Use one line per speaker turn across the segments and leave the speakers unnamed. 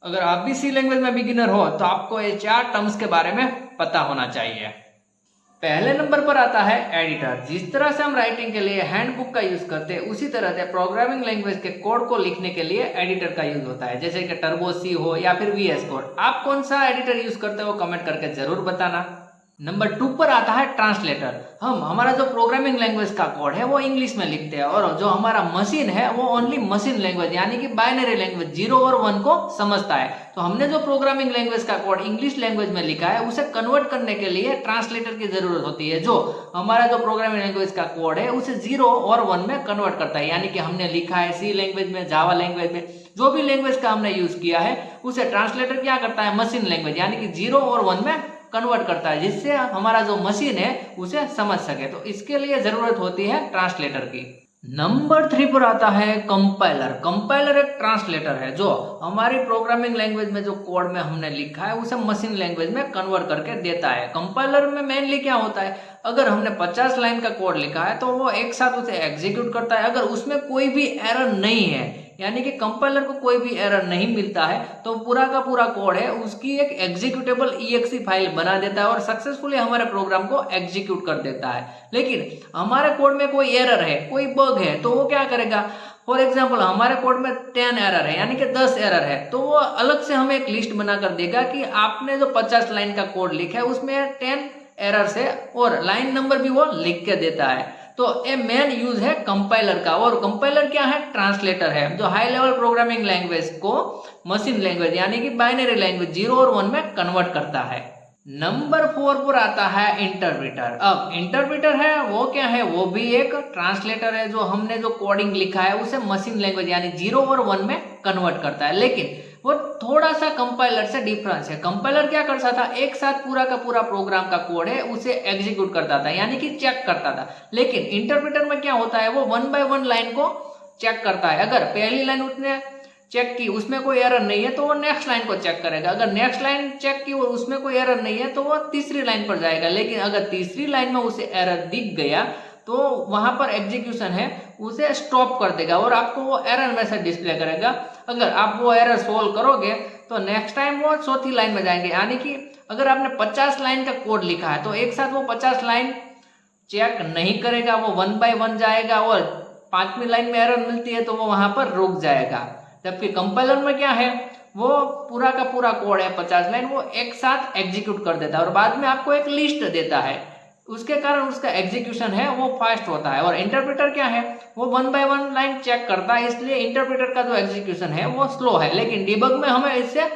अगर आप भी सी लैंग्वेज में बिगिनर हो तो आपको ये 4 टर्म्स के बारे में पता होना चाहिए। पहले नंबर पर आता है एडिटर। जिस तरह से हम राइटिंग के लिए हैंडबुक का यूज करते हैं उसी तरह से प्रोग्रामिंग लैंग्वेज के कोड को लिखने के लिए एडिटर का यूज होता है, जैसे कि टर्बो सी हो या फिर वीएस कोड। आप कौन सा एडिटर यूज करते हो कमेंट करके जरूर बताना। नंबर 2 पर आता है ट्रांसलेटर। हम हमारा जो प्रोग्रामिंग लैंग्वेज का कोड है वो इंग्लिश में लिखते हैं और जो हमारा मशीन है वो ओनली मशीन लैंग्वेज यानी कि बाइनरी लैंग्वेज 0 और 1 को समझता है। तो हमने जो प्रोग्रामिंग लैंग्वेज का कोड इंग्लिश लैंग्वेज में लिखा है उसे कन्वर्ट करने के लिए ट्रांसलेटर की जरूरत होती है, जो हमारा जो प्रोग्रामिंग लैंग्वेज का कोड है उसे 0 और 1 में कन्वर्ट करता है। यानी कि हमने लिखा है सी लैंग्वेज में, जावा लैंग्वेज में, जो भी लैंग्वेज का हमने यूज किया है उसे ट्रांसलेटर क्या करता है, मशीन लैंग्वेज यानी कि 0 और 1 में कन्वर्ट करता है, जिससे हमारा जो मशीन है उसे समझ सके। तो इसके लिए जरूरत होती है ट्रांसलेटर की। नंबर 3 पर आता है कंपाइलर। कंपाइलर एक ट्रांसलेटर है जो हमारी प्रोग्रामिंग लैंग्वेज में जो कोड में हमने लिखा है उसे मशीन लैंग्वेज में कन्वर्ट करके देता है। कंपाइलर में मेनली क्या होता है, अगर हमने 50 लाइन का कोड लिखा है तो वो एक साथ उसे एग्जीक्यूट करता है। अगर उसमें कोई भी एरर नहीं है यानी कि कंपाइलर को कोई भी एरर नहीं मिलता है तो पूरा का पूरा कोड है उसकी एक एग्जीक्यूटेबल EXE फाइल बना देता है और सक्सेसफुली हमारे प्रोग्राम को एग्जीक्यूट कर देता है। लेकिन हमारे कोड में कोई एरर है, कोई बग है, तो वो क्या करेगा, फॉर एग्जाम्पल हमारे कोड में 10 एरर है यानी कि 10 एरर है, तो वो अलग से हमें एक लिस्ट बनाकर देगा कि आपने जो 50 लाइन का कोड लिखा है उसमें 10 एरर्स है और लाइन नंबर भी वो लिख के देता है। तो ये मेन यूज है कंपाइलर का। और कंपाइलर क्या है, ट्रांसलेटर है जो हाई लेवल प्रोग्रामिंग लैंग्वेज को मशीन लैंग्वेज यानी कि बाइनरी लैंग्वेज 0 और 1 में कन्वर्ट करता है। नंबर 4 पर आता है इंटरप्रेटर। अब इंटरप्रेटर है वो क्या है, वो भी एक ट्रांसलेटर है जो हमने जो कोडिंग लिखा है उसे मशीन लैंग्वेज यानी 0 और 1 में कन्वर्ट करता है। लेकिन वो थोड़ा सा कंपाइलर से डिफरेंस है। कंपाइलर क्या करता था, एक साथ पूरा का पूरा प्रोग्राम का कोड है उसे एग्जीक्यूट करता था यानी कि चेक करता था। लेकिन इंटरप्रेटर में क्या होता है, वो 1 बाय 1 लाइन को चेक करता है। अगर पहली लाइन उसने चेक की उसमें कोई एरर नहीं है तो वो नेक्स्ट लाइन को चेक करेगा। अगर नेक्स्ट लाइन चेक की और उसमें कोई एरर नहीं है तो वो तीसरी लाइन पर जाएगा। लेकिन अगर तीसरी लाइन में उसे एरर दिख गया तो वहां पर एग्जीक्यूशन है उसे स्टॉप कर देगा और आपको वो एरर मैसेज डिस्प्ले करेगा। अगर आप वो एरर सोल्व करोगे तो नेक्स्ट टाइम वो चौथी लाइन में जाएंगे। यानी कि अगर आपने 50 लाइन का कोड लिखा है तो एक साथ वो 50 लाइन चेक नहीं करेगा, वो 1 बाय 1 जाएगा और 5वीं लाइन में एरर मिलती है तो वो वहां पर रुक जाएगा। जबकि कंपाइलर में क्या है, वो पूरा का पूरा कोड है 50 लाइन वो एक साथ एग्जीक्यूट कर देता है और बाद में आपको एक लिस्ट देता है, उसके कारण उसका एग्जीक्यूशन है वो फास्ट होता है। और इंटरप्रेटर क्या है, वो 1 बाय 1 लाइन चेक करता है, इसलिए इंटरप्रेटर का जो एग्जीक्यूशन है वो स्लो है। लेकिन डिबग में हमें इससे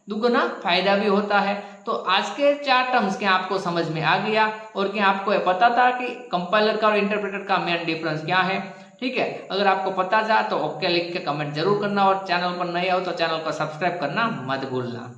दुगना फायदा भी होता है। तो आज के 4 टर्म्स क्या आपको समझ में आ गया और क्या आपको ये पता था कि कंपाइलर का और इंटरप्रेटर का मेन डिफरेंस क्या है। ठीक है, अगर आपको पता था तो ओके लिख के कमेंट जरूर करना और चैनल पर नए हो तो चैनल को सब्सक्राइब करना मत भूलना।